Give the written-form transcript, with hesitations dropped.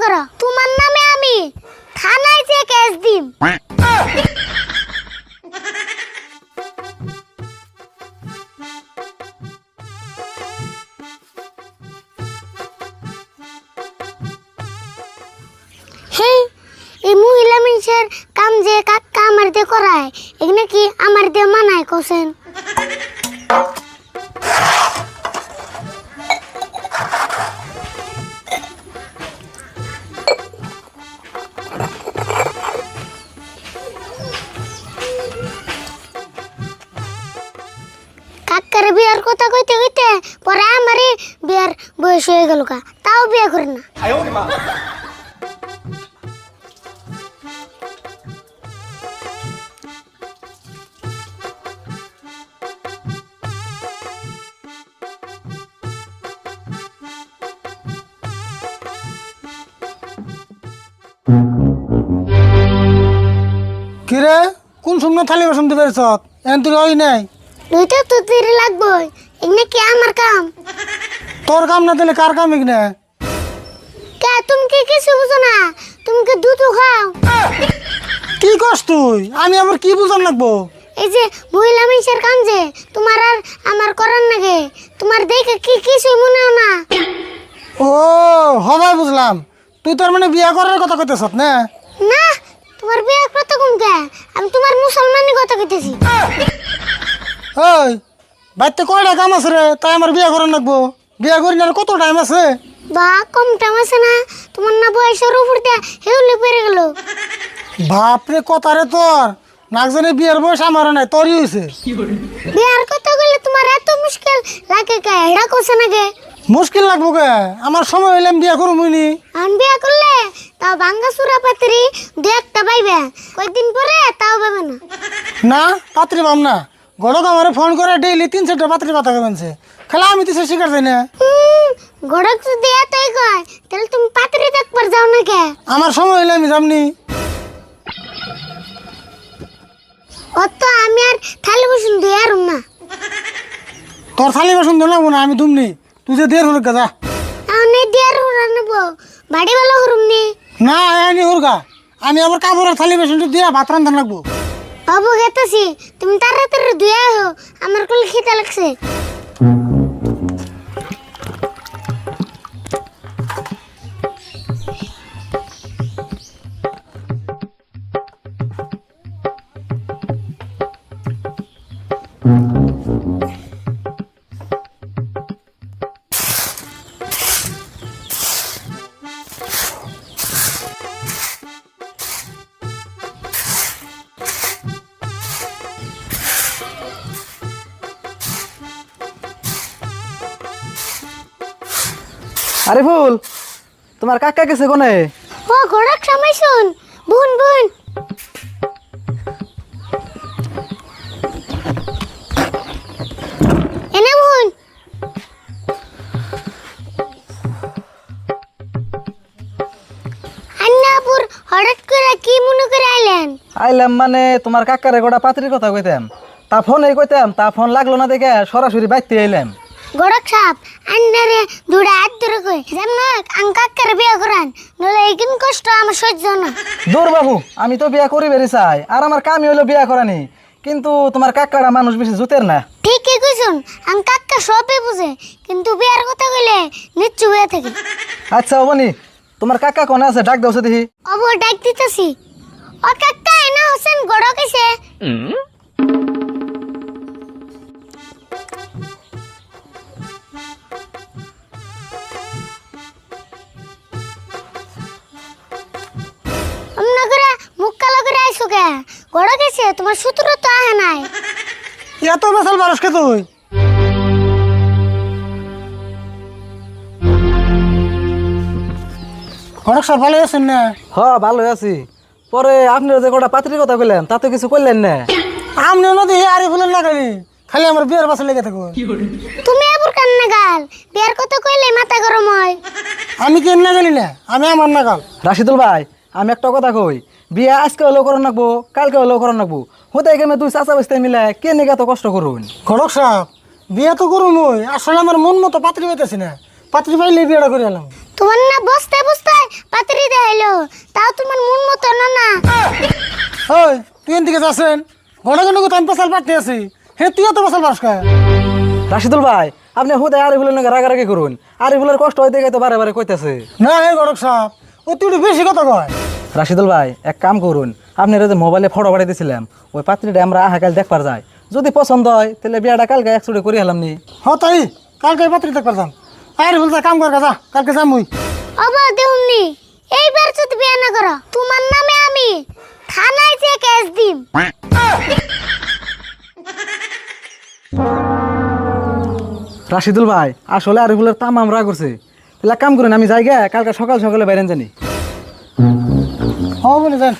করো, তোমার নামে আমি থানায় যে কেস দিম। হেই, এই মহিলা মানুষের কাম যে কাকা আমার দিয়ে করায়, এখানে কি আমার দিয়ে মানায় কোসেন? কাকার বিয়ার কথা কইতে কইতে পরে আমারই বিয়ার বয়স হয়ে গেল, তাও বিয়ে করে না। কিরে কোন সময় থালি বাসন দিবে সব এন তুই ওই নাই দুইটা তো দেরি লাগবে, এখানে কি আমার কাম? তোর কাম না দিলে কার কাম এখানে? কে তুমি কি কিছু বুঝো না? তুমি কি দুধ খাও? কি করছ তুই? আমি আবার কি বুঝান লাগবো? এই যে মহিলা মানুষের কাম যে তোমার আর আমার করার নাগে, তোমার দেখে কি কিছু মনে হয় না? ও হবাই বুঝলাম, তুই তোর মানে বিয়া করার কথা কইতেছ না? না, তোমার বিয়ে কত কম কে? আমি তোমার মুসলমানের কথা কইতেছি। ওই বাড়িতে কয়টা কাম আছে রে, তাই আমার বিয়া করার লাগবো? বিয়া করি না, আর কত টাইম আছে? বা কম টাইম আছে না? তোমার না বয়সের উপর দিয়ে হেউলে পেরে গেল। বাপরে কথা রে তোর, নাক জানে বিয়ার বয়স আমারও নাই, তোরই হয়েছে। বিয়ার কথা বললে তোমার এত মুশকিল লাগে কে? এটা কোসে নাগে মুশকিল লাগবো কে? আমার সময় হইলে আমি বিয়া করবো মুইনি। আন বিয়া করলে তাও ভাঙ্গা চূড়া পাত্রী দু একটা পাইবে, কয়েকদিন পরে তাও পাবে না। না পাত্রী পাম না, গড়ক আমার ফোন করে ডেইলি 3-4টা পাত্রীর কথা কেমনছে, খেলা আমি তো সে শিকার যাই না। গড়ক যদি এতই কয় তাহলে তুমি পাত্রী দেখবার যাও না কে? আমার সময় হইলে আমি যামনি। অত আমি আর থালি বসুন দিয়ে আর না। তোর থালি বাসন ধরে না, আমি দুমনি, তুই যে দের হরকা যা। তাহলে দিয়ে আর হুরা নেবো, বাড়ি বেলা হুরুম নি। না আনি হরকা, আমি আবার কাপড়ের থালি বাসন দিয়া ভাত রান্ধা লাগবো। বাবু গেতেছি, তুমি তাড়াতাড়ি ধুয়ে আহো, আমার কোল খিদে লাগছে। আরে ফুল, তোমার কাকা গেছে কোনে? ও গড়ক সময় শুন, বুন বুন। এনে বুন। আন্নাপুর হঠাৎ করে কি মনে করে আইলেন? আইলাম মানে তোমার কাকারে গোটা পাত্রীর কথা কইতাম, তা ফোনে কইতাম, তা ফোন লাগলো না দেখে সরাসরি বাইতে আইলাম। গড়ক সাপ আন্নারে দুড়া হাত ধরে কই যেমন আঙ্কাক্কার বিয়ে করান, নলে এইকিন কষ্ট আমার সহ্য না। দূর বাবু, আমি তো বিয়া করি বেরি চাই, আর আমার কামই হইলো বিয়া করানি, কিন্তু তোমার কাকারা মানুষ বেশি জুতের না। ঠিকই কইছুন, আঙ্কাক্কা সবই বুঝে, কিন্তু বিয়ার কথা কইলে নিচ্ছু হয়ে থাকে। আচ্ছা অবনি, তোমার কাকা কোনে আছে? ডাক দাও দেখি। অব ডাক দিতেছি। ও কাকা এনা হোসেন গড়ক এসে। অমনা করে মুখ কালো করে আইসো কে? গড়ক এসে তোমার সূত্র তো আহে নাই। এত বেসাল বারস কে তুই? গড়ক সব ভালো আছেন না? হ ভালো আছি। পরে আপনার যে গোটা পাত্রীর কথা কইলেন তা তো কিছু করলেন না। আমনে নদী আরে ফুলের লাগানি, খালি আমার বিয়ের বাসা লেগে থাকো। তুমি এবার কান্না গাল, বিয়ার কথা কইলে মাথা গরম হয়। আমি কেন না জানি না, আমি আমার নাগাল। রাশিদুল ভাই, আমি একটা কথা কই, বিয়া আজকে হলেও করার নাকবো, কালকে হলেও করার নাকবো। হতে গেমে তুই চাচা বসতে মিলে কে নিকে এত কষ্ট করুন? গড়ক সাহেব বিয়ে তো করুম, ওই আসলে আমার মন মতো পাত্রী পাইতেছি না, পাত্রী পাইলে বিয়েটা করে এলাম। তোমার না বসতে বসতে পাত্রী যাও, তাও তোমার মন মতো না না। ওই তুই এদিকে যাচ্ছেন ঘন ঘন তো আমি পেশাল পাঠতে আছি হে তুইও তো পেশাল পাস খায়। রাশিদুল ভাই আপনি হুদায় আরিফুলের নাকি রাগারাগি করুন, আরিফুলের কষ্ট হইতে গিয়ে তো বারে বারে কইতেছে। না হে গড়ক সাহেব ও তুই একটু বেশি কথা কয়। রাশিদুল ভাই এক কাম করুন, আপনার যে মোবাইলে ফটো পাঠিয়ে দিয়েছিলাম ওই পাত্রীটা আমরা কাল দেখবার যাই, যদি পছন্দ হয় তাহলে বিয়াটা কালকে একচুটি করে হলাম নি। হ তাই কালকে পাত্রী দেখতে পারতাম। আরে বলতে কাম কর যা কালকে যাম মুই। অবা দেহুমনি, এইবার যদি বিয়ে না করো তোমার নামে আমি থানায় যে কেস দিম। রাশিদুল ভাই আসলে আরিফুলের তাম আমরা করছে, তাহলে এক কাম করুন আমি যাই গে কালকে সকাল সকালে বাইরেন জানি। হ বলে যান।